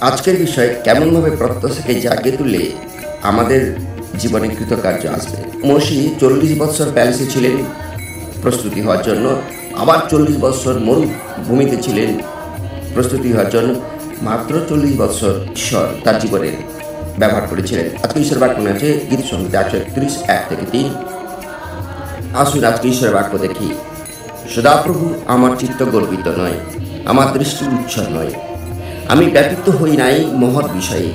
আজকের বিষয় কেমনভাবে প্রত্যাশাকে জাগিয়ে তুললে আমাদের জীবনে কৃতকার্য আসবে। মসি 40 বৎসর প্যালেসে ছিলেন প্রস্তুতি হওয়ার জন্য, আবার 40 বৎসর মরুভূমিতে ছিলেন প্রস্তুতি হওয়ার জন্য। মাত্র 40 বৎসর ঈশ্বর তার জীবনে ব্যবহার করেছিলেন। আজকে ঈশ্বর বাক্য আছে গীত সংহিতা 131 1-3। আসুন আজকে ঈশ্বরের বাক্য দেখি। সদাপ্রভু, আমার চিত্ত গর্বিত নয়, আমার দৃষ্টি উচ্ছল নয়, আমি ব্যতীত হই নাই মহৎ বিষয়ে,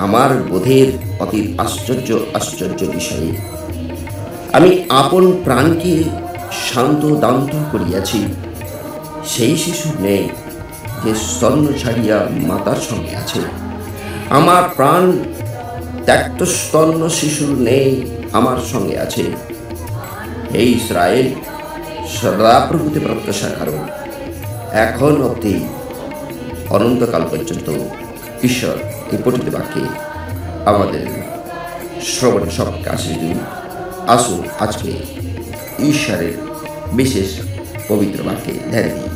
আমার বোধের অতি আশ্চর্য আশ্চর্য বিষয়ে। আমি আপন প্রাণকে শান্ত দান্ত করিয়াছি, সেই শিশুর নেই যে স্তন্য ছাড়িয়া মাতার সঙ্গে আছে। আমার প্রাণ ত্যক্ত স্তন্য শিশুর নেই আমার সঙ্গে আছে। হে ইসরায়েল, সদাপ্রভুতে প্রত্যাশা করো, এখন অবধি অনন্তকাল পর্যন্ত। ঈশ্বর এই পঠিত বাক্যে আমাদের শ্রবণে সবকে আশীষ দিন। আসুন আজকে ঈশ্বরের বিশেষ পবিত্র বাক্যে ধ্যান দিই।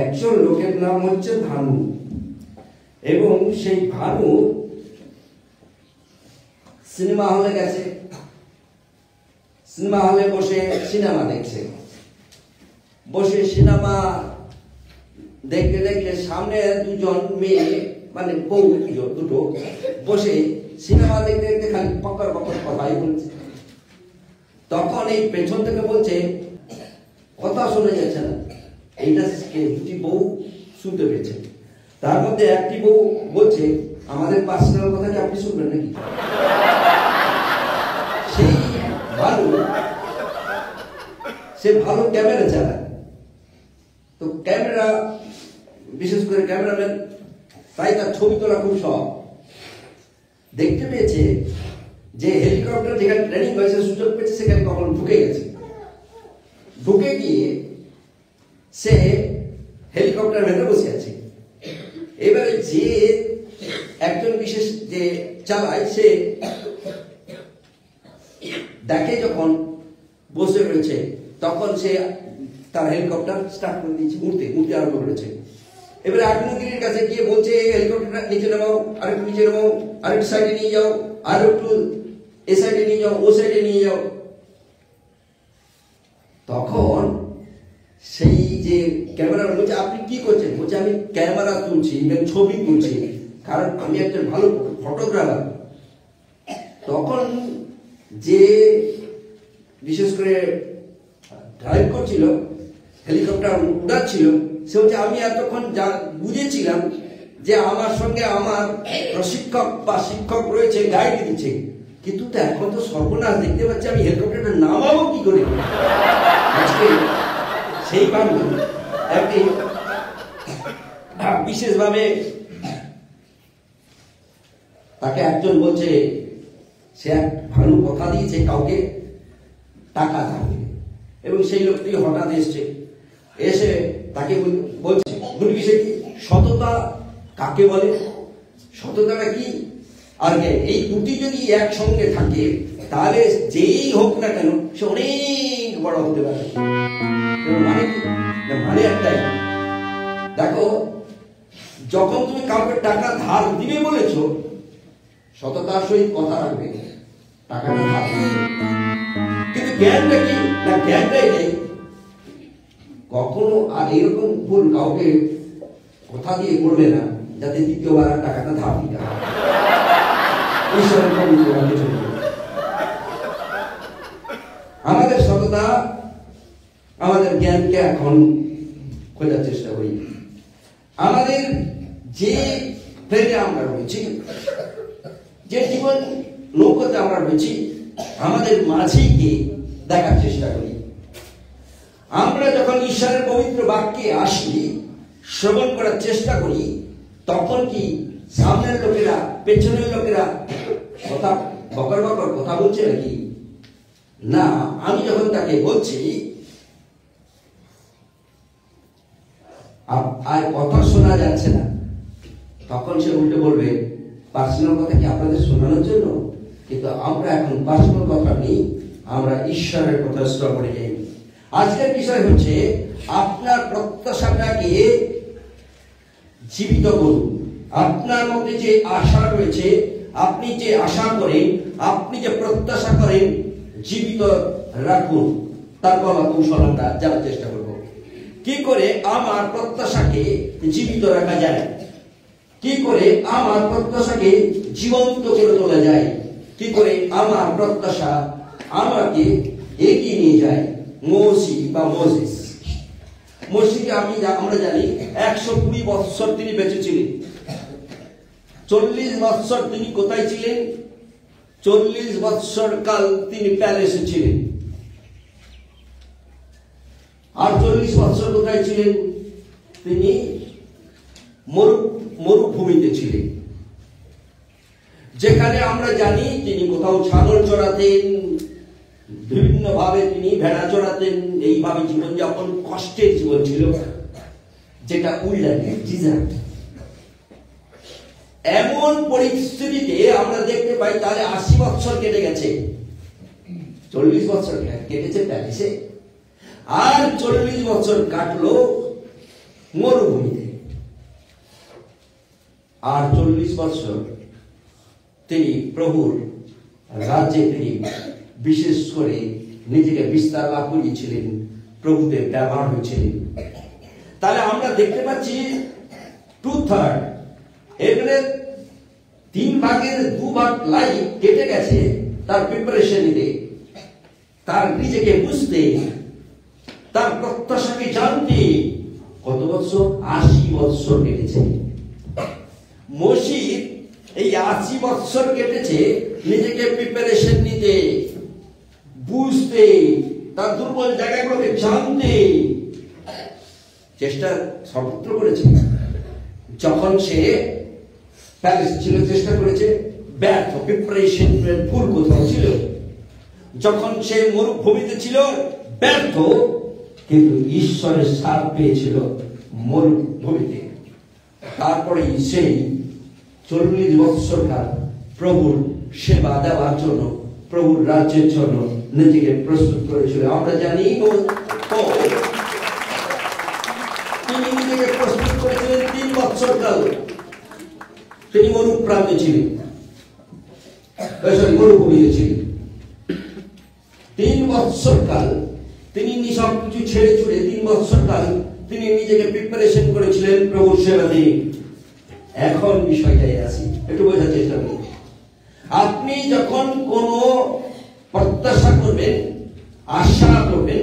একজন লোকের নাম হচ্ছে ভানু, এবং সেই ভানু সিনেমা হলে গেছে, সিনেমা হলে বসে সিনেমা দেখছে। বসে সিনেমা দেখতে দেখতে সামনে দুজন মেয়ে, মানে বউ দুটো বসে সিনেমা দেখতে দেখতে খালি পকর পকর কথাই বলছে। তখন এই পেছন থেকে বলছে, কথা শোনা যাচ্ছে না। এইটা দুটি বউ শুনতে পেয়েছে। তার মধ্যে একটি বউ বলছে, আমাদের পার্সোনাল কথা কি আপনি শুনবেন নাকি? সেই সে ভালো ক্যামেরা চালায়, তো ক্যামেরা, বিশেষ করে ক্যামেরাম্যান, তাই তার ছবি তোলা খুব সহজ। দেখতে পেয়েছে যে হেলিকপ্টার যেখানে ট্রেনিং হয়েছে, সুযোগ পেয়েছে, সেখানে কখন ঢুকে গেছে। ঢুকে গিয়ে সে হেলিকপ্টার ভেতরে বসে আছে। এবারে যে একজন বিশেষ যে চালায়, সে দেখে যখন বসে রয়েছে, তখন সে তার হেলিকপ্টার স্টার্ট করে দিয়েছে, উঠতে আরম্ভ করেছে। এবারে আগ্নেয়গিরির কাছে গিয়ে বলছে, হেলিকপ্টারটা নিচে নামাও, আরেকটু নিচে নামাও, আরেকটু সাইডে নিয়ে যাও, আর একটু এ সাইডে নিয়ে যাও, ও সাইডে নিয়ে যাও। তখন সেই যে ক্যামেরাম্যান বলছে, আপনি কি করছেন? বলছে, আমি ক্যামেরা তুলছি, ছবি তুলছি, কারণ আমি একজন ভালো ফটোগ্রাফার। তখন যে বিশেষ করে ড্রাইভ করছিল, হেলিকপ্টার উড়াচ্ছিল, সে হচ্ছে, আমি এতক্ষণ বুঝেছিলাম যে আমার সঙ্গে আমার প্রশিক্ষক বা শিক্ষক রয়েছে, গাইড দিচ্ছে, কিন্তু তো এখন তো সর্বনাশ দেখতে পাচ্ছি, আমি হেলিকপ্টারটা নামাবো কি করে? আজকে সেই ভানু একটি বিশেষভাবে তাকে একজন বলছে, সে এক ভানু কথা দিয়েছে কাউকে টাকা ধার, এবং সেই লোকটি হঠাৎ এসে তাকে বলছে, সততা কাকে বলে, সততাটা কি? আর এই দুটি যদি একসঙ্গে থাকে, তাহলে যেই হোক না কেন সে অনেক বড় হতে পারে। মানে কি? মানে একটাই, দেখো, যখন তুমি কাউকে টাকা ধার দিবে বলেছো, সততার সহিত কথা রাখবে, টাকাটা ধার দিবে। কিন্তু জ্ঞানটা কি? না, জ্ঞানটাই নেই। কখনো আর এরকম ভুল কাউকে কথা দিয়ে করবে না, যাতে দ্বিতীয়বার টাকাটা ধার দিতে হয়। আমাদের সততা, আমাদের জ্ঞানকে এখন খোঁজার চেষ্টা করি। আমাদের যে প্লেনে আমরা রয়েছি, যে জীবন নৌকাতে আমরা রয়েছি, আমাদের মাঝেই গিয়ে দেখার চেষ্টা করি। আমরা যখন ঈশ্বরের পবিত্র বাক্যে আসি, শ্রবণ করার চেষ্টা করি, তখন কি সামনের লোকেরা, পেছনের লোকেরা কথা বকর বকর কথা বলছে নাকি? না, আমি যখন তাকে বলছি আর কথা শোনা যাচ্ছে না, তখন সে উল্টে বলবে, পার্সোনাল কথা কি আপনাদের শোনানোর জন্য, কিন্তু আমরা এখন পার্সোনাল কথা নেই, আমরা ঈশ্বরের কথা শ্রবণে যাই। আজকের বিষয় হচ্ছে আপনার প্রত্যাশাটাকে জীবিত করুন। আপনার মধ্যে যে আশা রয়েছে, আপনি যে আশা করেন, আপনি যে প্রত্যাশা করেন, জীবিত রাখুন। তার কলা কৌশল আমরা জানার চেষ্টা করব। কি করে আমার প্রত্যাশাকে জীবিত রাখা যায়, কি করে আমার প্রত্যাশাকে জীবন্ত করে তোলা যায়, কি করে আমার প্রত্যাশা আমাকে এগিয়ে নিয়ে যায়। মোসেসকে আমরা জানি 120 বৎসর তিনি বেঁচে ছিলেন। 40 বৎসর তিনি কোথায় ছিলেন? 40 বৎসর কাল তিনি প্যালেসে ছিলেন। আর 40 বৎসর কোথায় ছিলেন? তিনি মরুভূমিতে ছিলেন, যেখানে আমরা জানি তিনি কোথাও ছাগল চড়াতেন, বিভিন্ন ভাবে তিনি ভেড়া চড়াতেন। এইভাবে জীবনযাপন, কষ্টের জীবন ছিল, যেটা ডিজার্ট। এমন পরিস্থিতিতে আমরা দেখতে পাই তাহলে 80 বৎসর কেটে গেছে। 40 বৎসর কেটেছে প্যারিসে, আর 40 বছর কাটলো মরুভূমিতে। আর 40 বছর তিনি প্রভুর রাজ্যে তিনি বিশেষ করে নিজেকে বিস্তার লাভ করিয়েছিলেন, প্রভুতে ব্যবহার হয়েছিলেন। তাহলে আমরা দেখতে পাচ্ছি 2/3, এখানে 3 ভাগের 2 ভাগ লাইফ কেটে গেছে তার প্রিপারেশন নিতে, তার নিজেকে বুঝতে, তার প্রত্যাশাকে জানতে। কত বছর? 80 বছর কেটেছে। মসির এই 80 বছর কেটেছে নিজেকে প্রিপারেশন নিতে, বুঝতে, তার দুর্বল জায়গাগুলোকে জানতে। চেষ্টা সর্বত্র করেছে। যখন সে প্যারিস ছিল চেষ্টা করেছে, ব্যর্থ, প্রিপারেশন ভুল কোথাও ছিল। যখন সে মরুভূমিতে ছিল, ব্যর্থ, কিন্তু ঈশ্বরের সাথ পেয়েছিল মরুভূমিতে। তারপরে সেই 40 বৎসর কাল প্রভুর সেবা দেওয়ার জন্য, প্রভুর রাজ্যের জন্য নিজেকে প্রস্তুত করেছিল। আমরা জানি তিনি নিজেকে প্রস্তুত করেছিলেন 3 বৎসর কাল। তিনি মরুপ্রান্তে ছিলেন, মরুভূমিতে ছিলেন। 3 বৎসর কাল তিনি সব কিছু ছেড়ে ছুড়ে 3 বৎসর কাল তিনি নিজেকে প্রিপারেশন করেছিলেন প্রভুর সেবাতে। এখন বিষয়টাই আসি, একটু বোঝার চেষ্টা করি। আপনি যখন কোন প্রত্যাশা করবেন, আশা করবেন,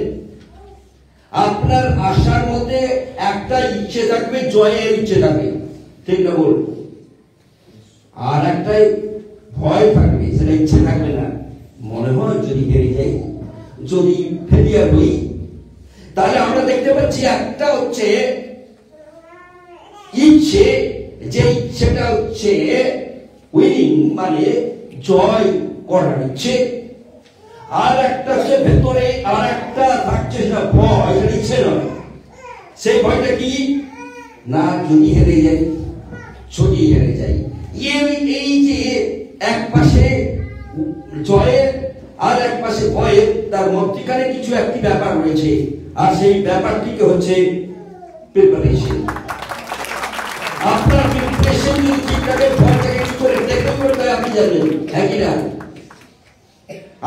আপনার আশার মধ্যে একটা ইচ্ছে থাকবে, জয়ের ইচ্ছে থাকবে, ঠিক না বল? আর একটাই ভয় থাকবে, সেটা ইচ্ছে থাকবে না। মনে হয় যদি হেরে যাই, যদি ফেলিয়ার হই। তাহলে আমরা দেখতে পাচ্ছি একটা হচ্ছে ইচ্ছে, যে ইচ্ছেটা হচ্ছে উইনিং, মানে জয় করার ইচ্ছে। আর একটা হচ্ছে ভেতরে আর একটা থাকছে, সেটা ভয়, সেটা ইচ্ছে নয়। সেই ভয়টা কি? না যদি হেরে যাই, যদি হেরে যাই। এই যে এক পাশে জয়ের আর এক পাশে ভয়ের, তার মধ্যখানে কিছু একটি ব্যাপার রয়েছে, আর সেই ব্যাপারটিকে হচ্ছে প্রিপারেশন। আপনার প্রিপারেশন যদি ঠিক থাকে, ভয়টাকে কি করে দেখতে করতে আপনি জানেন, হ্যাঁ কি না?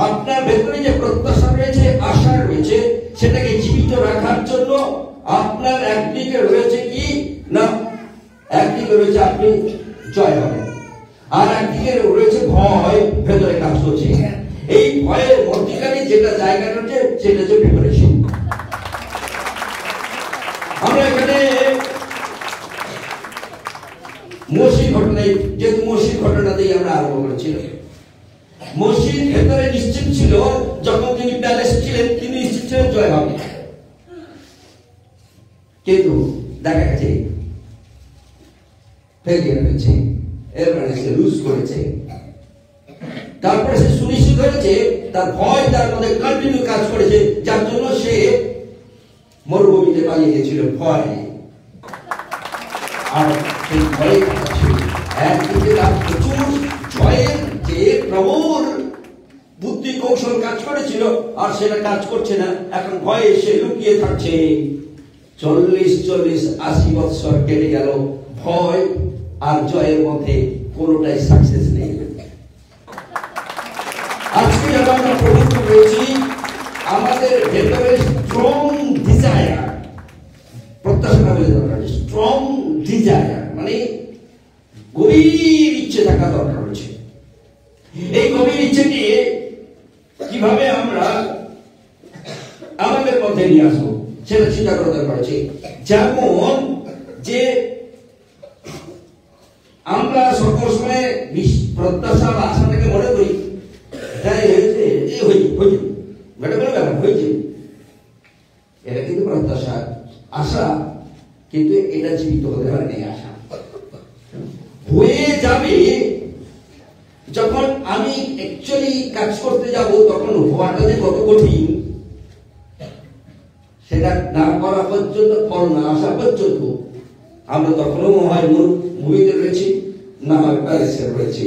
আপনার ভেতরে যে প্রত্যাশা রয়েছে, আশা রয়েছে, সেটাকে জীবিত রাখার জন্য আপনার একদিকে রয়েছে কি না, একদিকে রয়েছে আপনি জয় হবেন, আর একদিকে রয়েছে ভয় ভেতরে কাজ করছে। এই ভয়ের মধ্যখানে যেটা জায়গা রয়েছে, সেটা হচ্ছে প্রিপারেশন। আমরা এখানে মসির ঘটনায়, যেহেতু মসির ঘটনাতেই আমরা আরম্ভ করেছিলাম। মসির ভেতরে নিশ্চিত ছিল, যখন তিনি প্যালেসে ছিলেন, তিনি নিশ্চিত ছিলেন জয় হবে। কিন্তু দেখা গেছে ফেলিয়ার হয়েছে, এরপরে সে লুজ করেছে। তারপরে সে সুনিশ্চিত হয়েছে, তার ভয় তার মধ্যে কন্টিনিউ কাজ করেছে, যার জন্য সে মরুভূমিতে পালিয়ে গেছিল ভয়। আর সেই ভয়ে একদিকে তার প্রচুর জয়ের যে প্রবল বুদ্ধি কৌশল কাজ করেছিল, আর সেটা কাজ করছে না। এখন ভয়ে সে লুকিয়ে থাকছে। 40-80 বছর কেটে গেল, ভয় আর জয়ের মধ্যে কোনোটাই সাকসেস নেই। আজকে যখন আমরা প্রভুত্ব পেয়েছি, আমাদের ভেতরে স্ট্রং ডিজায়ার, প্রত্যাশা বলে দরকার, স্ট্রং ডিজায়ার মানে গভীর ইচ্ছে থাকা দরকার হচ্ছে। এই গভীর ইচ্ছেটি কিভাবে আমরা আমাদের মধ্যে নিয়ে আসবো সেটা চিন্তা করা দরকার হচ্ছে। যেমন যে আমরা সকল সময় প্রত্যাশা বা আশাটাকে মনে করি তাই হয়েছে, হয়েছে ম্যাডাম ব্যাপার হয়েছে, এটা কিন্তু প্রত্যাশা আশা, কিন্তু এটা জীবিত হতে পারে না। আশা হয়ে যাবে যখন আমি অ্যাকচুয়ালি কাজ করতে যাব, তখন হওয়াটা যে কত কঠিন সেটা না করা পর্যন্ত, ফল না আসা পর্যন্ত আমরা তখনও হয় মুভিতে রয়েছি, না হয় প্যারিসে রয়েছি।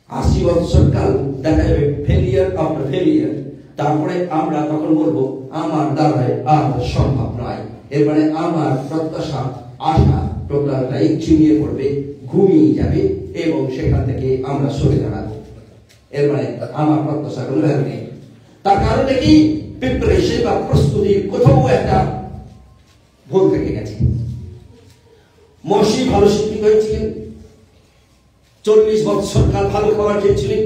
80 বছর কাল দেখা যাবে ফেলিয়ার আফটার ফেলিয়ার, তারপরে আমরা তখন বলবো আমার দ্বারায় আর সম্ভব নয়। এর মানে আমার প্রত্যাশা আশা টোটালটাই ছিনিয়ে পড়বে, ঘুমিয়ে যাবে এবং সেখান থেকে আমরা সরে দাঁড়াবো। এর মানে আমার প্রত্যাশা কোনো ভ্যালু নেই। তার কারণে কি? প্রিপারেশন বা প্রস্তুতির কোথাও একটা ভুল থেকে গেছে। মসি ভালো শিক্ষিত হয়েছিলেন, 40 বছর কাল ভালো খাবার খেয়েছিলেন,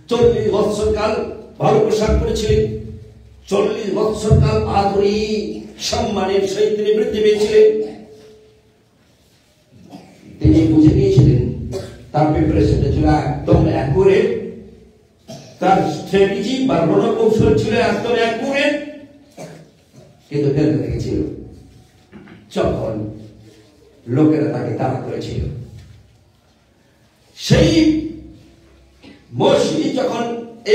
40 বছর কাল ভালো পোশাক পরেছিলেন, 40 বছর কাল আদরি সম্মানের সহিত তিনি বৃদ্ধি পেয়েছিলেন। তিনি বুঝে নিয়েছিলেন তার প্রিপারেশনটা ছিল একদম অ্যাকুরেট, তার স্ট্র্যাটেজি বা রণকৌশল ছিল একদম অ্যাকুরেট, কিন্তু ফেলতে লেগেছিল যখন লোকেরা তাকে তাড়া করেছিল। সেই মসি যখন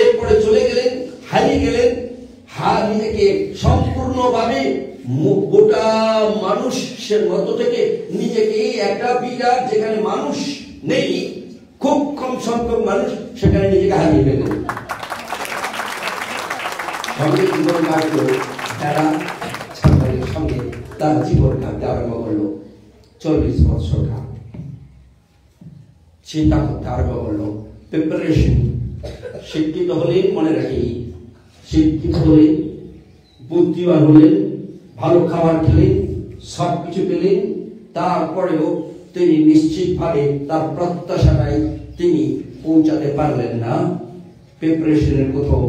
এরপরে চলে গেলেন, হারিয়ে গেলেন, নিজেকে সম্পূর্ণভাবে গোটা মানুষের মধ্য থেকে নিজেকে একটা বিরাট, যেখানে মানুষ নেই, খুব কম সংখ্যক মানুষ, সেখানে নিজেকে হারিয়ে ফেললেন। সঙ্গে জীবন কাটল, তারা ছাত্রের সঙ্গে তার জীবন কাটতে আরম্ভ করলো। 40 বছর কাল চিন্তা করতে আরম্ভ করলো। প্রিপারেশন, শিক্ষিত হলেন, মনে রাখি, শিক্ষিত হলেন, বুদ্ধিমান হলেন, ভালো খাবার খেলেন, সবকিছু পেলেন, তারপরেও তিনি নিশ্চিতভাবে তার প্রত্যাশাটাই তিনি পৌঁছাতে পারলেন না। প্রিপারেশনের কোথাও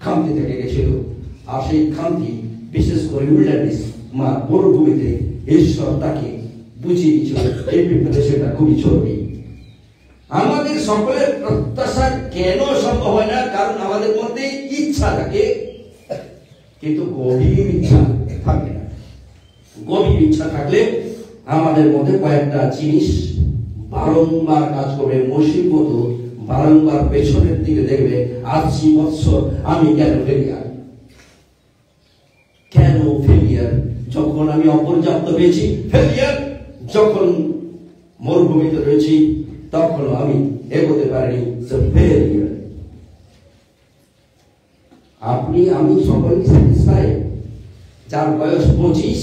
খামতি থেকে গেছিল। আর সেই খামতি বিশেষ করে উইল্ডারনেস মরুভূমিতে ঈশ্বর তাকে বুঝিয়ে দিয়েছিল এই প্রিপারেশনটা খুবই জরুরি। আমাদের সকলের প্রত্যাশা কেন সম্ভব হয় না? কারণ আমাদের মধ্যে ইচ্ছা থাকে, কিন্তু গভীর ইচ্ছা থাকে না। গভীর ইচ্ছা থাকলে আমাদের মধ্যে কয়েকটা জিনিস বারংবার কাজ করবে। মসির মতো বারংবার পেছনের দিকে দেখবে, 80 বছর আমি কেন ফেলিয়ার, কেন ফেলিয়ার? যখন আমি অপর্যাপ্ত পেয়েছি ফেলিয়ার, যখন মরুভূমিতে রয়েছি তখন আমি এগোতে পারিনি, ফেলিয়ার। আপনি আমি সকলেই স্যাটিসফাই। যার বয়স 25,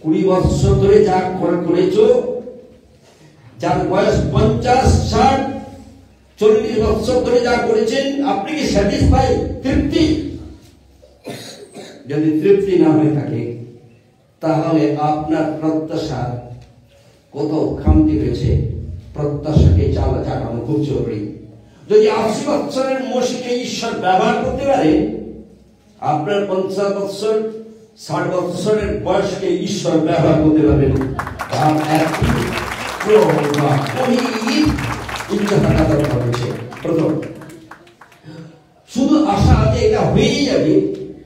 20 বছর ধরে যা করেছো, যার বয়স 50, 60, 40 বছর ধরে যা করেছেন, আপনি কি স্যাটিসফাই, তৃপ্তি? যদি তৃপ্তি না হয়ে থাকে তাহলে আপনার প্রত্যাশা কোথাও খামতি হয়েছে। প্রত্যাশাকে জাগানো খুব জরুরি। যদি 80 বছরের মসিকে ঈশ্বর ব্যবহার করতে পারে, আপনার 50 বছর 60 বছরের বয়সকে ঈশ্বর ব্যবহার করতে পারবেন। আর একটি ইচ্ছা থাকা দরকার হয়েছে। প্রথম, শুধু আশা যে এটা হয়েই যাবে,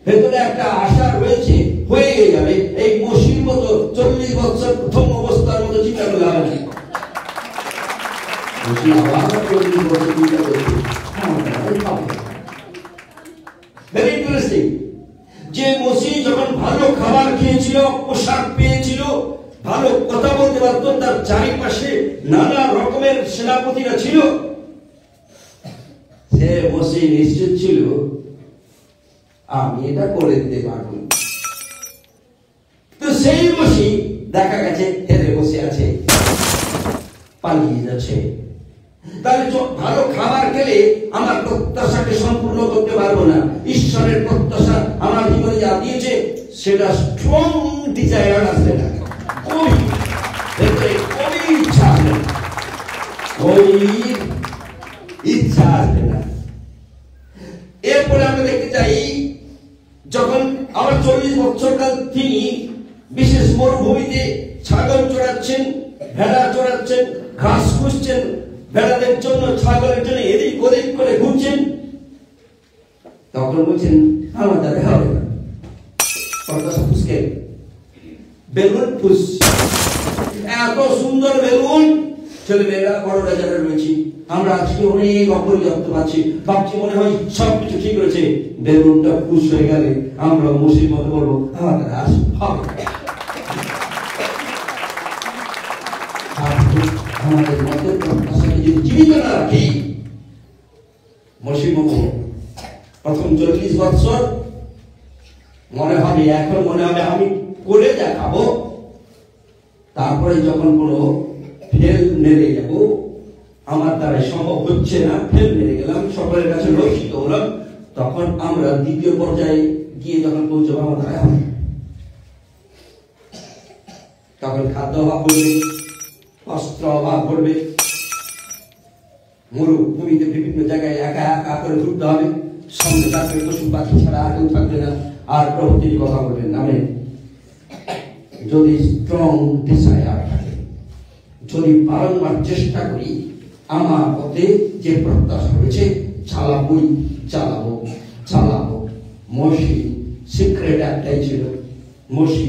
ভেতরে একটা আশা রয়েছে, হয়ে যাবে। এই মসির মতো 40 বছর প্রথম অবস্থার মতো চিন্তা করলে হবে না। ভেরি ইন্টারেস্টিং যে মসি যখন ভালো খাবার খেয়েছিল, পোশাক পেয়েছিল, ভালো কথা বলতে পারত। তার চারিপাশে নানা রকমের সেনাপতিরা ছিল। সে বসে নিশ্চিত ছিল আমি এটা করে দিতে পারব। তো সেই বসে দেখা গেছে হেরে বসে আছে, পালিয়ে যাচ্ছে। তাহলে ভালো খাবার খেলে আমার প্রত্যাশাকে সম্পূর্ণ করতে পারবো না। ঈশ্বরের প্রত্যাশা আমার জীবনে যা দিয়েছে সেটা স্ট্রং ডিজায়ার আসবে না, ইচ্ছা আসবে না, ইচ্ছা আসবে না। এরপরে আমরা দেখতে চাই যখন আমার 40 বছরকাল তিনি বিশেষ মরুভূমিতে ছাগল চড়াচ্ছেন, ভেড়া চড়াচ্ছেন, ঘাস খুঁজছেন, ভেড়াদের জন্য ছাগলের জন্য এদিক ওদিক করে ঘুরছেন। তখন বলছেন আমার দ্বারা হবে না, প্রত্যাশা ফুসকে বেলুন ফুস, এত সুন্দর বেলুন, ছেলেমেয়েরা বড়রা যারা রয়েছি আমরা আজকে অনেক অপর্যাপ্ত পাচ্ছি, ভাবছি মনে হয় সবকিছু ঠিক রয়েছে। বেলুনটা ফুস হয়ে গেলে আমরা মুসির মতো বলবো আমার দ্বারা হবে। আমাদের মতের প্রত্যাশাকে যদি জীবিত না রাখি, মসির মতো প্রথম 40 বছর মনে হবে, এখন মনে হবে আমি করে দেখাবো। তারপরে যখন কোনো ফেল মেরে যাব, আমার দ্বারা সম্ভব হচ্ছে না, ফেল মেরে গেলাম, সকলের কাছে লজ্জিত হলাম, তখন আমরা দ্বিতীয় পর্যায়ে গিয়ে যখন পৌঁছবো আমার দ্বারা হবে, তখন খাদ্য অভাব করবে, অস্ত্র অভাব করবে, মরুভূমিতে বিভিন্ন জায়গায় একা একা করে ঘুরতে হবে, সঙ্গে থাকবে পশু পাখি ছাড়া আর কেউ থাকবে না, আর প্রভৃতির কথা বলবেন নামে। যদি স্ট্রং ডিজায়ার থাকে, যদি বারংবার চেষ্টা করি, আমার পথে যে প্রত্যাশা রয়েছে চালাবো। মসি সিক্রেট একটাই ছিল, মসি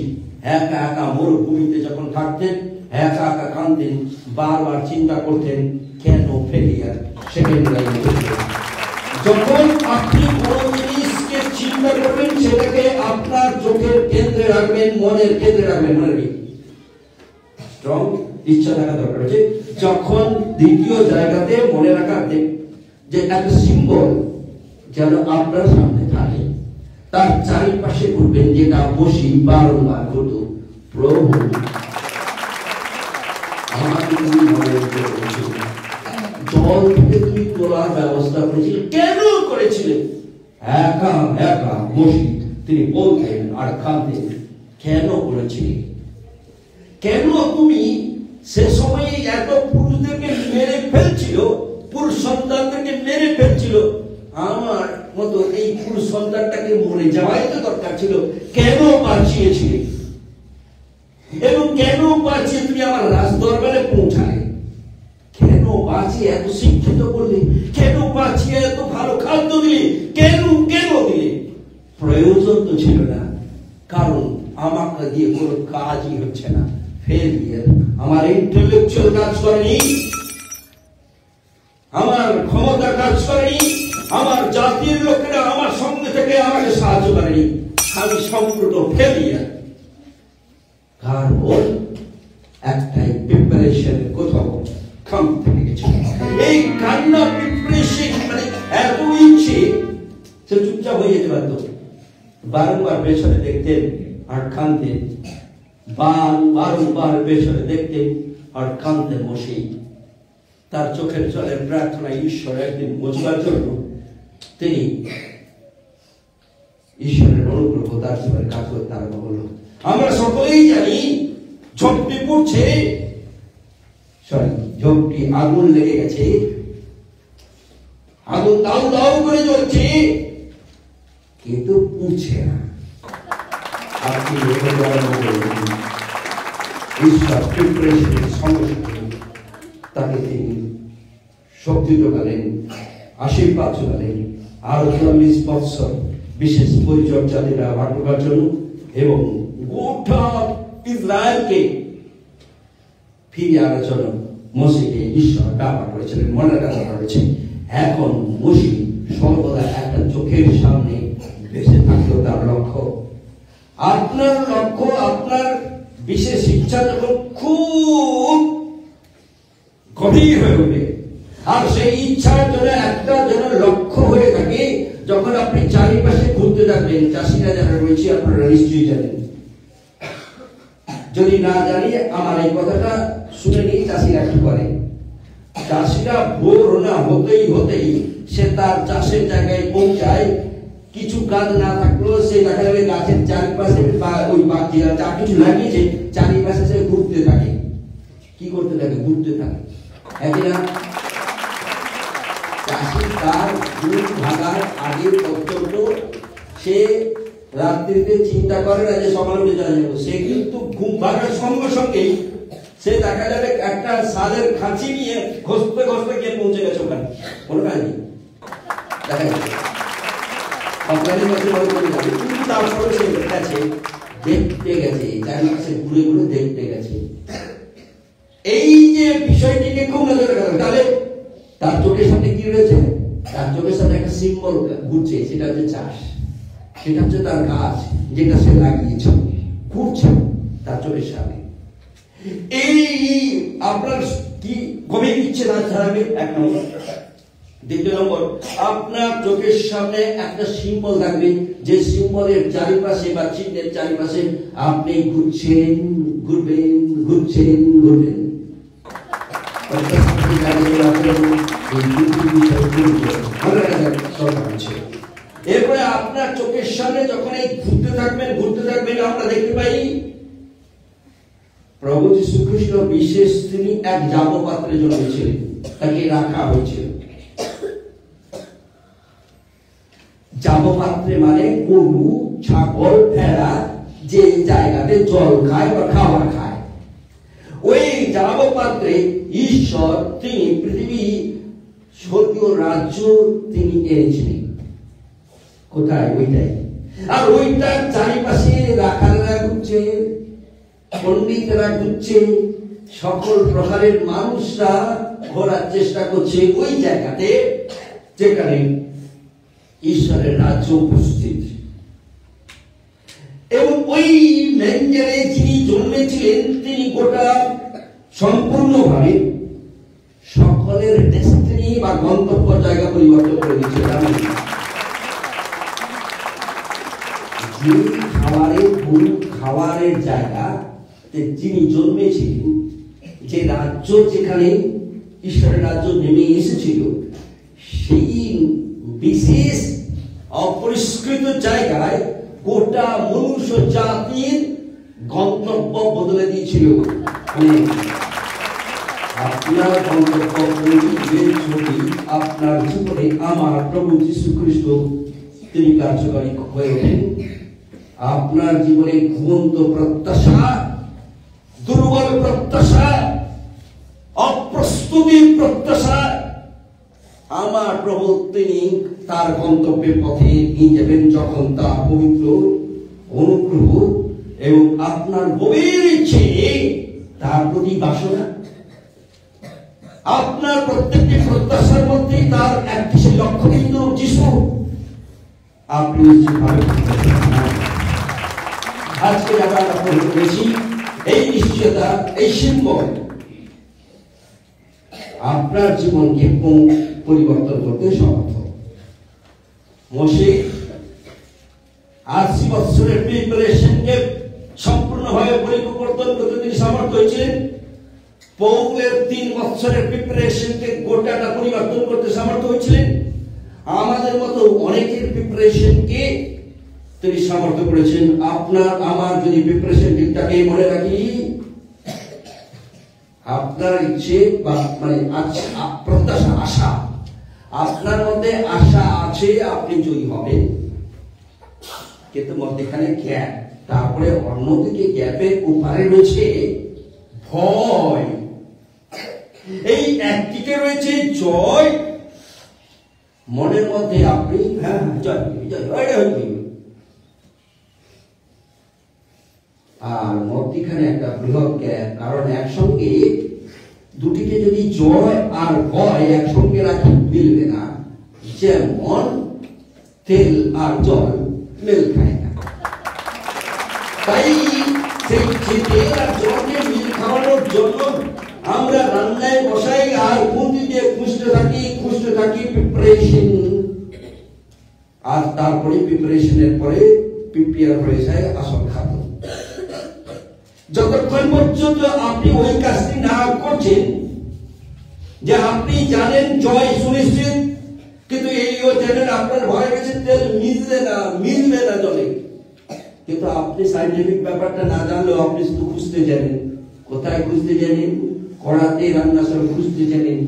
একা একা মরুভূমিতে যখন থাকতেন একা একা কাঁদতেন, বারবার চিন্তা করতেন কেন ফেলিয়ার। সেকেন্ড লাইন, যখন আপনি কোন জিনিসকে চিন্তা করবেন সেটাকে আপনার চোখের কেন্দ্রে রাখবেন, মনের কেন্দ্রে রাখবেন, মনে রাখবেন স্ট্রং ইচ্ছা থাকা দরকার আছে। যখন দ্বিতীয় জায়গাতে মনে রাখাতে যে একটা সিম্বল যেন আপনার সামনে থাকে, তার চারিপাশে ঘুরবেন, যেটা বসি বারংবার করতো, প্রভু আমাকে তুমি জল থেকে তুমি তোলার ব্যবস্থা করেছিলে, কেন করেছিলে? একা একা বসি তিনি বলতেন আর কাঁদতেন, কেন করেছিলে? কেন তুমি সে সময়ে এত পুরুষদেরকে মেরে ফেলছিল, পুরুষ সন্তানদেরকে মেরে ফেলছিল, আমার মতো এই পুরুষ সন্তানটাকে মরে যাওয়াই তো দরকার ছিল, কেন বাঁচিয়েছিলে? এবং কেন বাঁচিয়ে তুমি আমার রাজ দরবারে পৌঁছালে? কেন বাঁচিয়ে এত শিক্ষিত করলে? কেন বাঁচিয়ে এত ভালো খাদ্য দিলে? কেন দিলে? প্রয়োজন তো ছিল না, কারণ আমাকে দিয়ে কোনো কাজই হচ্ছে না, ফেলিয়ার। আমার ইন্টেলেকচুয়াল কাজ করেনি, আমার ক্ষমতা কাজ করেনি, আমার জাতির লোকেরা আমার সঙ্গে থেকে আমাকে সাহায্য করেনি, আমি সম্পূর্ণ ফেলিয়ার। কারণ একটাই প্রিপারেশনের কোথাও কম থেকে গেছে। এই কান্না প্রিপারেশন মানে এত ইচ্ছে, সে চুপচাপ হয়ে যেতে পারত, বারংবার পেছনে দেখতেন আর কাঁদতেন, বারংবার পেছনে দেখতেন আর কাঁদতেন বসেই। তার চোখের জলের প্রার্থনা ঈশ্বর একদিন বোঝবার জন্য তিনি ঈশ্বরের অনুগ্রহ তার জীবনের কাজ করতে আরম্ভ করলো। আমরা সকলেই জানি ঝোপটি পড়ছে, ঝোপটি আগুন লেগে গেছে, আগুন দাউ দাউ করে জ্বলছে, কিন্তু পুড়ছে না। আপনি ঈশ্বর প্রিপারেশনের সঙ্গে সঙ্গে তাকে তিনি শক্তি যোগালেন, আশীর্বাদ যোগালেন, আরো 40 বছর বিশেষ পরিচর্যা দেওয়া বাটবার জন্য, এবং গোটা ইসরায়েলকে ফিরিয়ে আনার জন্য মসিকে ঈশ্বর ব্যবহার করেছিলেন। মনে রাখা হয়েছে এখন মসি সর্বদা একটা চোখের সামনে ভেসে থাকলো তার লক্ষ্য। আপনার লক্ষ্য, আপনার বিশেষ ইচ্ছা যখন খুব গভীর হয়ে ওঠে, আর সেই ইচ্ছার জন্য একটা যেন লক্ষ্য হয়ে থাকে, যখন আপনি চারিপাশে ঘুরতে থাকবেন, চাষিরা যারা রয়েছে আপনারা নিশ্চয়ই জানেন, যদি না জানি আমার এই কথাটা শুনে নিই, চাষিরা কি করে। চাষিরা ভোর না হতেই সে তার চাষের জায়গায় পৌঁছায়, কিছু কাজ না থাকলেও সে দেখা যাবে গাছের চারিপাশে বা ওই বাচ্চা যা কিছু লাগিয়েছে চারিপাশে সে ঘুরতে থাকে। কি করতে থাকে? ঘুরতে থাকে। একদিন চাষি তার ঘুম ভাগার আগে পর্যন্ত সে রাত্রিতে চিন্তা করে না যে সকালে উঠে চলে যাবো, সে কিন্তু ঘুম ভাগার সঙ্গে সঙ্গেই সে দেখা যাবে একটা সালের খাঁচি নিয়ে ঘষতে ঘষতে গিয়ে পৌঁছে গেছে ওখানে, কোনো কাজ নেই দেখা যাবে। তারপরে সে গেছে, দেখতে গেছে, চারিপাশে ঘুরে ঘুরে দেখতে গেছে। এই যে বিষয়টিকে খুব নজরে রাখা, তাহলে তার চোখের সামনে কি রয়েছে? তার চোখের সামনে একটা সিম্বল ঘুরছে, সেটা হচ্ছে চাষ, সেটা হচ্ছে তার গাছ যেটা সে লাগিয়েছে, ঘুরছে তার চোখের সামনে। এই আপনার কি গভীর ইচ্ছে না ছাড়াবে? এক নম্বর। দ্বিতীয় নম্বর, আপনার চোখের সামনে একটা সিম্বল থাকবে, যে সিম্বলের চারিপাশে বা চিহ্নের চারিপাশে আপনি ঘুরছেন, ঘুরবেন, ঘুরছেন, ঘুরবেন। এরপরে আপনার চোখের সামনে যখন এই ঘুরতে থাকবেন আমরা দেখতে পাই প্রভু যীশু খ্রিস্ট বিশেষ তিনি এক জাবপাত্রে জন্মেছিলেন, তাকে রাখা হয়েছিল। জাবপাত্রে মানে গরু, ছাগল, ভেড়া যে জায়গাতে জল খায় বা খাবার খায়, ওই জাবপাত্রে ঈশ্বর তিনি পৃথিবী স্বর্গীয় রাজ্য তিনি এনেছিলেন। কোথায়? ওইটাই। আর ওইটার চারিপাশে রাখালরা ঘুরছে, পণ্ডিতরা ঘুরছে, সকল প্রকারের মানুষরা ঘোরার চেষ্টা করছে ওই জায়গাতে যেখানে ঈশ্বরের রাজ্য উপস্থিত। এবং ওই ম্যাঞ্জারে যিনি জন্মেছিলেন তিনি গোটা সম্পূর্ণভাবে সকলের ডেস্টিনি বা গন্তব্য জায়গা পরিবর্তন করে দিয়েছিলেন। যে খাবারের জায়গা যিনি জন্মেছিলেন, যে রাজ্য যেখানে ঈশ্বরের রাজ্য নেমে এসেছিল, সেই বিশেষ অপরিষ্কৃত জায়গায় গোটা মনুষ্য জাতির গন্তব্য বদলে দিয়েছিল। আপনার গন্তব্য আপনার জীবনে আমার প্রভু যীশু খ্রিস্ট তিনি কার্যকরী হয়ে ওঠেন। আপনার জীবনে ঘুমন্ত প্রত্যাশা, দুর্বল প্রত্যাশা, অপ্রস্তুতির প্রত্যাশা, আমার প্রভু তিনি তার গন্তব্যের পথে নিয়ে যাবেন যখন তার পবিত্র অনুগ্রহ এবং আপনার গভীর ইচ্ছে, তার প্রতি বাসনা, আপনার প্রত্যেকটি প্রত্যাশার মধ্যে তার একটি সেই লক্ষ্য কিন্তু যিশু। আপনি আজকে যারা আমরা করেছি এই নিশ্চয়তা, এই সিম্বল আপনার জীবনকে পরিবর্তন করতে সমর্থ। মোশে 80 বছরের প্রিপারেশনকে সম্পূর্ণভাবে পরিবর্তন করতে তিনি সমর্থ হয়েছিলেন। পৌলের 3 বছরের প্রিপারেশনকে গোটাটা পরিবর্তন করতে সমর্থ হয়েছিলেন। আমাদের মতো অনেকের প্রিপারেশনকে তিনি সমর্থ করেছেন। আপনার আমার যদি প্রিপারেশন ঠিকঠাকই মনে রাখি, আপনার ইচ্ছে বা মানে প্রত্যাশা, আশা, আপনার মধ্যে আশা আছে আপনি জয়ী হবেন, কিন্তু মধ্যখানে গ্যাপ, তারপরে অন্যদিকে গ্যাপের উপরে রয়েছে ভয়, এই একদিকে রয়েছে জয়, মনের মধ্যে আপনি আর মধ্যখানে একটা বৃহৎ গ্যাপ। কারণ একসঙ্গে দুটিকে যদি জয় আর ভয় একসঙ্গে রাখি মিলবে না, যেমন তেল আর জল মেল খায় না। তাই সেই যে তেল আর জলকে মিল খাওয়ানোর জন্য আমরা রান্নায় বসাই আর খুঁটি দিয়ে খুঁজতে থাকি প্রিপারেশন, আর তারপরে প্রিপারেশনের পরে প্রিপেয়ার হয়ে যায় আসল খাদ্য। যতক্ষণ পর্যন্ত আপনি ওই কাজটি না করছেন যে আপনি জানেন জয় সুনিশ্চিত, কিন্তু এইও জানেন আপনার ভয় গেছে তেল মিলবে না জলে, কিন্তু আপনি সাইন্টিফিক ব্যাপারটা না জানলেও আপনি শুধু খুঁজতে জানেন। কোথায় খুঁজতে জানেন? কড়াতে রান্না সব খুঁজতে জানেন।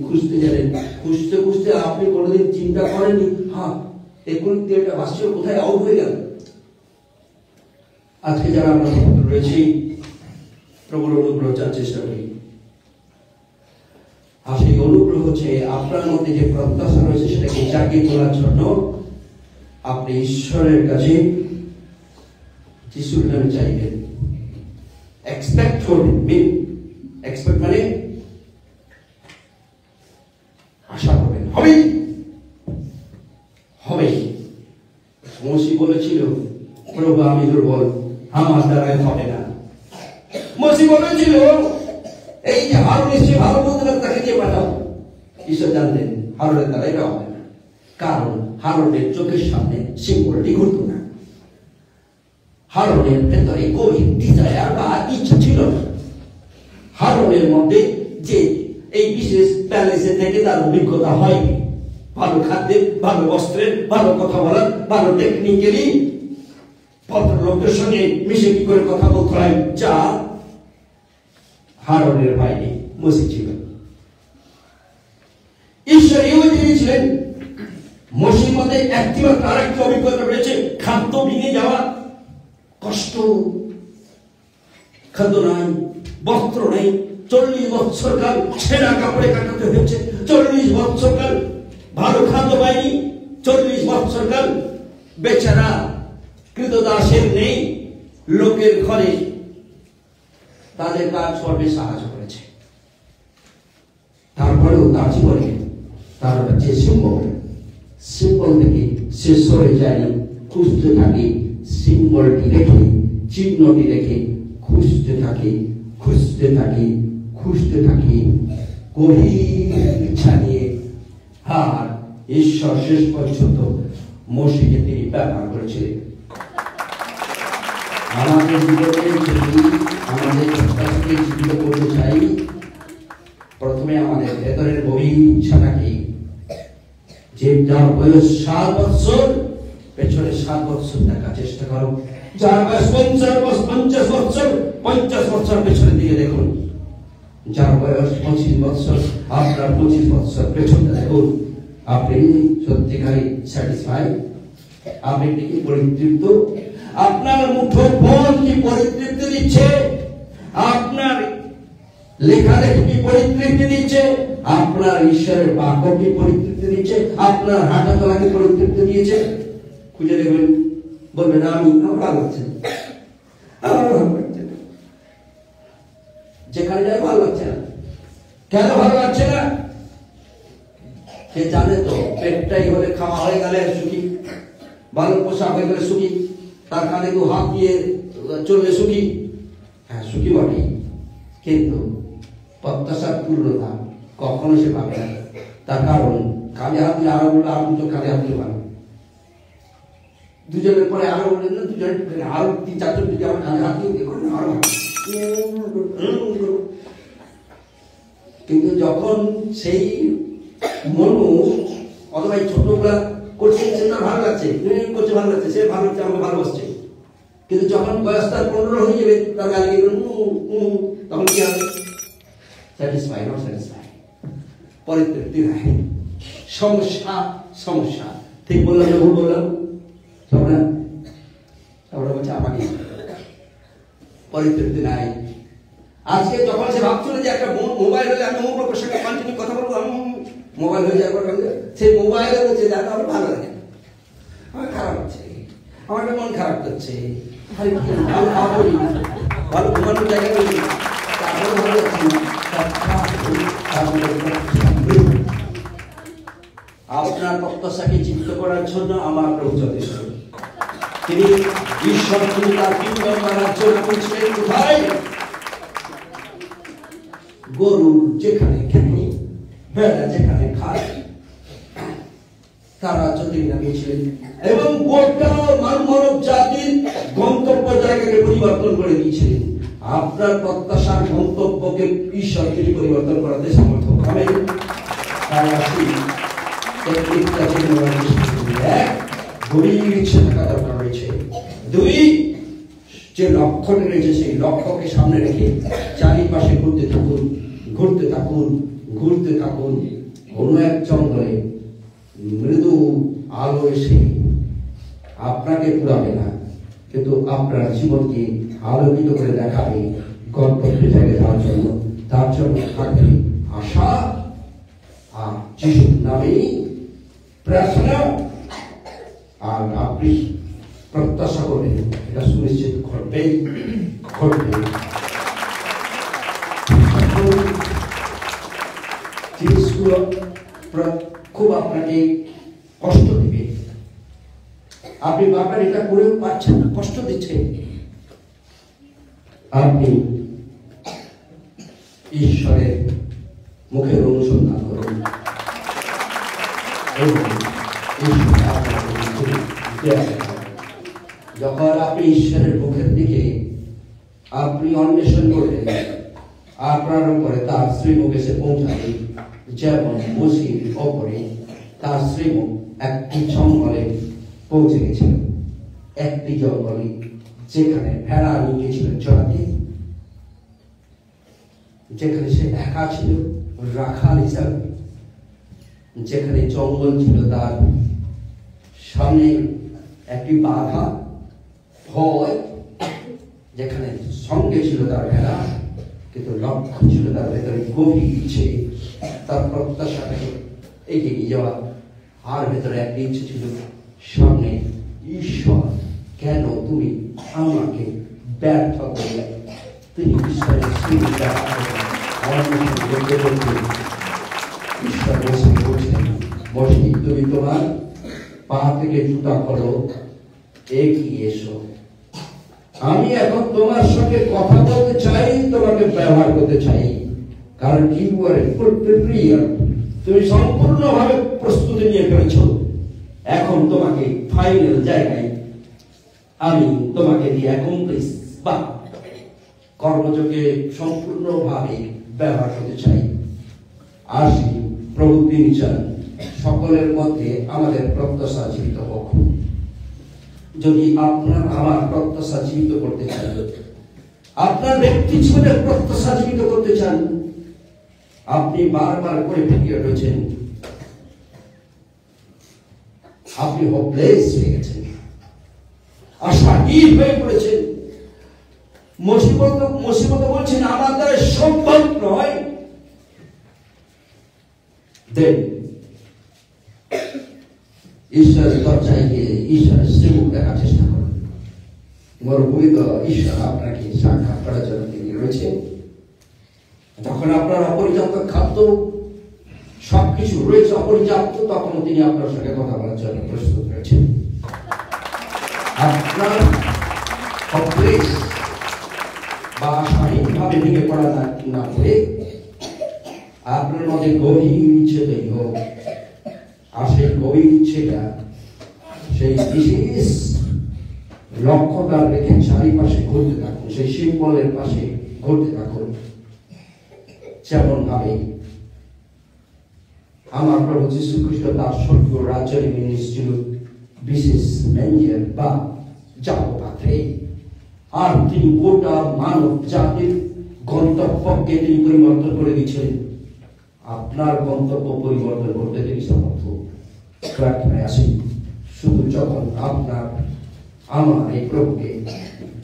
খুঁজতে আপনি কোনোদিন চিন্তা করেননি হ্যাঁ এখন তেলটা ভাসছে কোথায় আউট হয়ে গেল। আজকে যারা আমরা রয়েছি প্রবল অনুগ্রহ চার চেষ্টা করি, আর সেই অনুগ্রহ হচ্ছে আপনার মধ্যে যে প্রত্যাশা রয়েছে সেটাকে জাগিয়ে তোলার জন্য আপনি ঈশ্বরের কাছে যিশুর নামে চাইবেন, এক্সপেক্ট করবেন। এক্সপেক্ট মানে আশা করবেন হবে। মসি বলেছিল প্রভু আমি দুর্বল, আমার দ্বারাই হবে না। মসি বলেছিল এই যে হারুন নিশ্চয়ই ভালো বলতে পারে, তাকে দিয়ে পাঠাও। ঈশ্বর জানতেন হারুনের দ্বারা এটা হবে না, কারণ হারুনের চোখের সামনে সিম্বলটি ঘুরত না। হারুনের ভেতরে গভীর ডিজায়ার বা ইচ্ছা ছিল না। হারুনের মধ্যে যে এই বিশেষ প্যালেসে থেকে তার অভিজ্ঞতা হয়নি, ভালো খাদ্যের, ভালো বস্ত্রের, ভালো কথা বলার, ভালো টেকনিক্যালি ভদ্রলোকদের সঙ্গে মিশে কি করে কথা বলতে হয়, যা হারুনের বাইরে মসি ছিল। ঈশ্বর এও দিয়েছিলেন মসির মধ্যে একটিমাত্র আরেকটি অভিজ্ঞতা রয়েছে, খাদ্য ভেঙে যাওয়া, কষ্ট, খাদ্য নাই, বস্ত্র নেই, 40 বছর কাল ছেঁড়া কাপড়ে কাটাতে হয়েছে, 40 বছর কাল ভালো খাদ্য পায়নি, 40 বছর কাল বেচারা কৃতদাসের নেই, লোকের ঘরে তাদের কাজ করবে সাহায্য করেছে। তারপরেও তার জীবনে তার যে সিম্বল থেকে সে সরে যায়নি, খুঁজতে থাকি, সিম্বলটি রেখে, চিহ্নটি রেখে খুঁজতে থাকি গভীর ইচ্ছা নিয়ে। আর ঈশ্বর শেষ পর্যন্ত মসিকে তিনি ব্যবহার করেছিলেন। আমাদের জীবনে যদি আমাদের প্রত্যাশাকে জীবিত করতে চাই, প্রথমে আমাদের ভেতরের গভীর ইচ্ছাটাকে, যে যার বয়স 7 বছর পেছনে 7 বছর দেখার চেষ্টা করো, যার বয়স 50 বছর 50 বছর পেছনের দিকে দেখুন, যার বয়স 25 বছর আপনার 25 বছর পেছনে দেখুন। আপনি সত্যিকারী স্যাটিসফাই? আপনি কি পরিতৃপ্ত? আপনার মুঠোর ফোন কি পরিতৃপ্তি দিচ্ছে? আপনার লেখালেখি কি পরিতৃপ্তি দিচ্ছে? আপনার ঈশ্বরের বাক্য কি পরিতৃপ্তি দিচ্ছে? আপনার হাঁটা চলা কি পরিতৃপ্তি দিয়েছে? খুঁজে দেখবেন, বলবেন আমি ভালো লাগছে না, যেখানে যাই ভালো লাগছে না। কেন ভালো লাগছে না? সে জানে তো পেটটাই হলে খাওয়া হয়ে গেলে সুখী, ভালো পোশাক হয়ে গেলে সুখী, তার কানে কেউ হাত দিয়ে চললে সুখী। হ্যাঁ সুখী বটে, কিন্তু প্রত্যাশার পূর্ণতা কখনো সে পাবে না। তার কারণ কাঁধে হাত দিয়ে আরো বললে, আর দুজন কাঁধে হাত দিয়ে পারে, দুজনের পরে আরো বললেন না, দুজনের আরো 3-4 জন যদি আমার কাঁধে হাত দিয়ে দেখুন আরো ভালো। কিন্তু যখন সেই মনু অথবা ছোটবেলা করছে, সে তার ভালো লাগছে, করছে ভালো লাগছে, সে ভালো লাগছে, আমাকে ভালোবাসছে, কিন্তু যখন বয়স তার 15 হয়ে যাবে, তার গালি তখন কি হবে? স্যাটিসফাই, নট স্যাটিসফাই, পরিতৃপ্তি নাই, সমস্যা। ঠিক বললাম না ভুল বললাম? সবরা বলছে আমাকে পরিতৃপ্তি নাই। আজকে যখন সে ভাবছিল যে একটা মোবাইল হলে আমি অমুক লোকের সঙ্গে কন্টিনিউ কথা বলবো, মোবাইল হয়ে যাওয়ার পর সেই মোবাইলে বলছে দেখা আমার ভালো লাগে, আমার খারাপ হচ্ছে, আমার মন খারাপ করছে, ভালো ঘুমানোর জায়গা নেই, আপনার প্রত্যাশাকে জীবিত করার জন্য আমার প্রভু যথেষ্ট। তিনি ঈশ্বর তিনি তার কিংডম রাজ্য করেছিলেন কোথায়? গরু যেখানে খেতে, ভেড়া যেখানে খায়, তারা যদি নামিয়েছিলেন এবং গোটা মানব জাতির গন্তব্য জায়গাকে পরিবর্তন করে দিয়েছিলেন। আপনার প্রত্যাশার গন্তব্যকে ঈশ্বর তিনি পরিবর্তন করাতে সমর্থ হবেন। তাই আসি এক, গভীর ইচ্ছে থাকা দরকার রয়েছে। দুই, যে লক্ষ্যটা রয়েছে সেই লক্ষ্যকে সামনে রেখে চারিপাশে ঘুরতে থাকুন, ঘুরতে থাকুন, ঘুরতে থাকুন। কোন এক জঙ্গলে মৃদু আলো এসে আপনাকে পুরাবে না, কিন্তু আপনার জীবনকে আলোকিত করে দেখাবে গন্তব্য জায়গায় যাওয়ার জন্য। তার জন্য থাকবে আশা আর যিশুর নামে প্রার্থনা। আর আপনি প্রত্যাশা করেন এটা সুনিশ্চিত ঘটবে, ঘটবে। জিনিসগুলো খুব আপনাকে কষ্ট দিবে, আপনি বারবার এটা করেও পাচ্ছেন না, কষ্ট দিচ্ছে। আপনি ঈশ্বরের মুখের অনুসন্ধান করুন এবং যখন আপনি ঈশ্বরের মুখের দিকে আপনি অন্বেষণ করলেন, আপনার উপরে তার শ্রীমুখ এসে পৌঁছাবে। যেমন মসির ওপরে তার শ্রীমুখ একটি জঙ্গলে পৌঁছে গেছিল, একটি জঙ্গলে যেখানে ভেড়া নিয়ে গেছিল চড়াতে, যেখানে সে একা ছিল রাখাল হিসাবে, যেখানে জঙ্গল ছিল তার সামনে একটি বাধা ভয়, যেখানে সঙ্গে ছিল তার ভেড়া, কিন্তু লক্ষ্য ছিল তার ভেতরে গভীর ইচ্ছে, তার প্রত্যাশাটাকে এগিয়ে নিয়ে যাওয়া। আর ভেতরে একটি ইচ্ছে ছিল সামনে, ঈশ্বর কেন তুমি আমাকে ব্যর্থ করলে? তিনি ঈশ্বরের ঈশ্বর বসে বলছেন, বসে তুমি তোমার পা থেকে জুতা করো, এগিয়ে এসো। আমি এখন তোমার সঙ্গে কথা বলতে চাই, তোমাকে ব্যবহার করতে চাই, কারণ তুমি সম্পূর্ণভাবে প্রস্তুতি নিয়ে ফেলেছ। এখন তোমাকে ফাইনাল জায়গায় আমি তোমাকে দিয়ে অ্যাকমপ্লিশ বা কর্মযোগে সম্পূর্ণভাবে ব্যবহার করতে চাই। আসি প্রভু তিনি চান সকলের মধ্যে আমাদের প্রত্যাশা জীবিত হোক। যদি আপনার আমার প্রত্যাশা জীবিত করতে চান, আপনার ব্যক্তি জীবনের প্রত্যাশা জীবিত করতে চান, আপনি বারবার করে ফিরিয়ে রয়েছেন, আপনি হোপলেস হয়ে গেছেন, আশাহীন হয়ে পড়েছেন, মুসিবত বলছেন আমার দ্বারা সম্ভব নয়, দেন ঈশ্বরের দরজায় গিয়ে ঈশ্বরের শ্রীমুখ দেখার চেষ্টা করুন। মরুভূমিতে ঈশ্বর আপনাকে সাক্ষাৎ করার জন্য তিনি রয়েছেন। যখন আপনার অপর্যাপ্ত খাদ্য সবকিছু রয়েছে অপর্যাপ্ত, তখন তিনি আপনার সঙ্গে কথা বলার জন্য প্রস্তুত রয়েছেন। আপনার বা আশাহীনভাবে ভেঙে পড়া না করে আপনার মধ্যে গভীর ইচ্ছে তৈরি হোক। আর সেই গভীর ইচ্ছেটা সেই বিশেষ লক্ষ্যটা রেখে চারিপাশে ঘুরতে থাকুন, সেই সিম্বলের পাশে ঘুরতে থাকুন। যেমন ভাবে আমার প্রভু যীশু খ্রিস্ট তার স্বর্গীয় রাজ্যের মিনিস্ট্রি বিশেষ ম্যানেজার বা জাতপাত্রে, আর তিনি গোটা মানব জাতির গন্তব্যকে তিনি পরিবর্তন করে দিচ্ছেন। আপনার গন্তব্য পরিবর্তন করতে তিনি সমর্থ। প্রার্থনায় আসি, শুধু যখন আপনার আমার এই প্রভুকে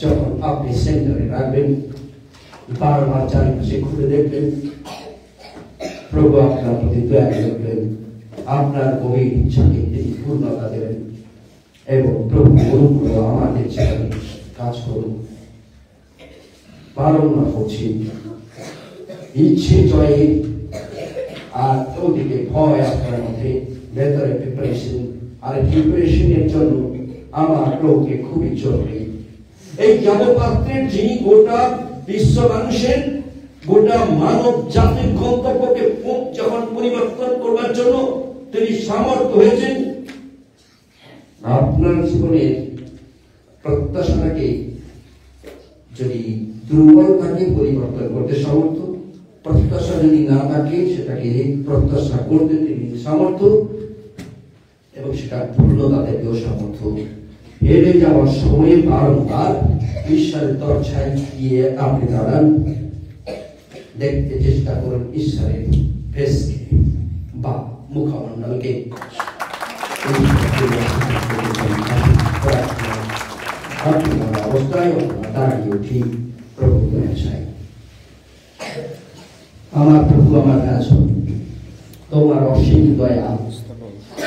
যখন আপনি সেন্টারে রাখবেন, বারবার চারিপাশে ঘুরে দেখবেন, প্রভু আপনার প্রতি দয়া করবেন, আপনার গভীর ইচ্ছাকে তিনি পূর্ণতা দেবেন এবং প্রভু অনুগ্রহ আমাদের জীবনে কাজ করুন। প্রার্থনা করছি ইচ্ছে জয়ে, আর ওদিকে ভয় আপনার মধ্যে ভেতরে প্রিপারেশন, আর প্রিপারেশনের জন্য আমার প্রভুকে খুবই জরুরি। এই জ্ঞানপাত্রের যিনি গোটা বিশ্ব মানুষের, গোটা মানব জাতির গন্তব্যকে যখন পরিবর্তন করবার জন্য তিনি সামর্থ্য হয়েছেন, আপনার জীবনের প্রত্যাশাটাকে যদি দুর্বল থাকে পরিবর্তন করতে সমর্থ, প্রত্যাশা যদি না থাকে সেটাকে প্রত্যাশা করতে তিনি সামর্থ্য, এবং সেটা পূর্ণতা থেকেও সামর্থ্য। হেরে যাওয়ার সময় বারংবার ঈশ্বরের দরজায় গিয়ে আপনি দাঁড়ান, দেখতে চেষ্টা করুন ঈশ্বরের ফেসকে বা মুখমণ্ডলকে। অবস্থায় দাঁড়িয়ে উঠি প্রভু চাই। আমার প্রভু, আমার কাছে তোমার অসীম দয়া,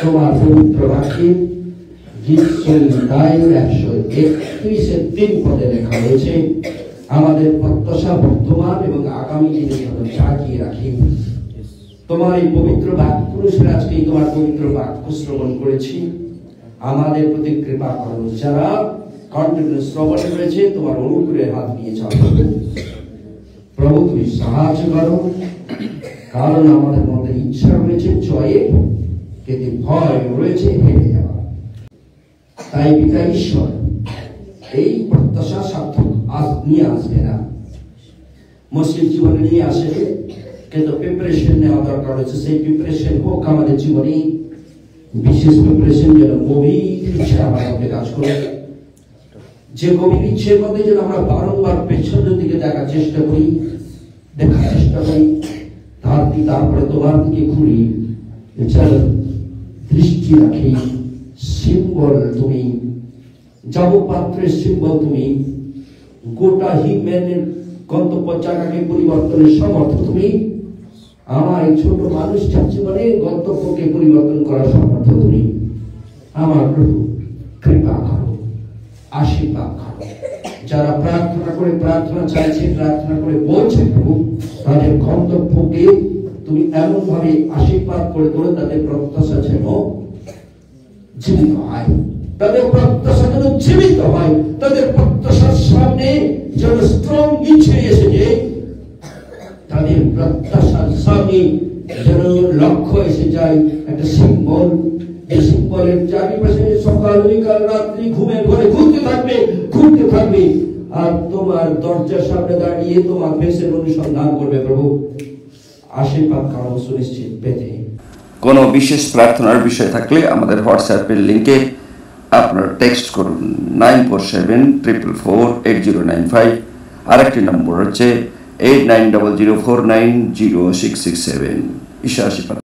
তোমার পবিত্র বাক্যে গীত সংহিতায় 131-3 পদে লেখা হয়েছে, আমাদের প্রত্যাশা বর্তমান এবং আগামী দিনের জন্য জাগিয়ে রাখি। তোমার এই পবিত্র বাক্য পুরুষের আজকে তোমার পবিত্র বাক্য শ্রবণ করেছি, আমাদের প্রতি কৃপা করো। যারা কন্টিনিউ শ্রবণ করেছে তোমার অনুগ্রহের হাত নিয়ে চলো প্রভু, তুমি সাহায্য করো, কারণ আমাদের মধ্যে ইচ্ছা রয়েছে জয়ে, কিন্তু ভয় রয়েছে হেরে যাওয়া। তাই পিতা ঈশ্বর এই প্রত্যাশা সার্থক নিয়ে আসবে না, মুসলিম জীবনে নিয়ে আসে, কিন্তু প্রিপারেশন নেওয়া দরকার রয়েছে। সেই প্রিপারেশন হোক আমাদের জীবনে বিশেষ প্রিপারেশন, যেন গভীর ইচ্ছা আমার মধ্যে কাজ করে, যে গভীর ইচ্ছের মধ্যে যেন আমরা বারংবার পেছনের দিকে দেখার চেষ্টা করি, তারপরে তোমার দিকে ঘুরি, দৃষ্টি রাখি। সিম্বল তুমি, যাবপাত্রের সিম্বল তুমি, গোটা হিউম্যানের গন্তব্য জায়গাকে পরিবর্তনের সমর্থ তুমি, আমার এই ছোট মানুষটার জীবনে গন্তব্যকে পরিবর্তন করার সমর্থ তুমি। আমার প্রভু কৃপা করো, আশীর্বাদ করো। যারা প্রার্থনা করে প্রার্থনা চাইছে, প্রার্থনা করে বলছে প্রভু, তাদের গন্তব্যকে তুমি এমন ভাবে আশীর্বাদ করে তোলো, তাদের প্রত্যাশা যেন জীবিত হয়, তাদের প্রত্যাশা যেন জীবিত হয়, তাদের প্রত্যাশার সামনে যেন স্ট্রং ইচ্ছে এসে যায়, তাদের প্রত্যাশার সামনে যেন লক্ষ্য এসে যায়, একটা সিম্বল। এই সিম্বলের চারিপাশে সকাল বিকাল রাত্রি ঘুমের ঘরে ঘুরতে থাকবে, আর তোমার দরজার সামনে দাঁড়িয়ে তোমার ফেসের অনুসন্ধান করবে প্রভু। আশীর্বাদ কারণ সুনিশ্চিত পেতে কোনো বিশেষ প্রার্থনার বিষয় থাকলে আমাদের হোয়াটসঅ্যাপের লিঙ্কে আপনারা টেক্সট করুন 9474448095। আরেকটি নম্বর হচ্ছে 8900490667। ঈশ্বর আশীর্বাদ।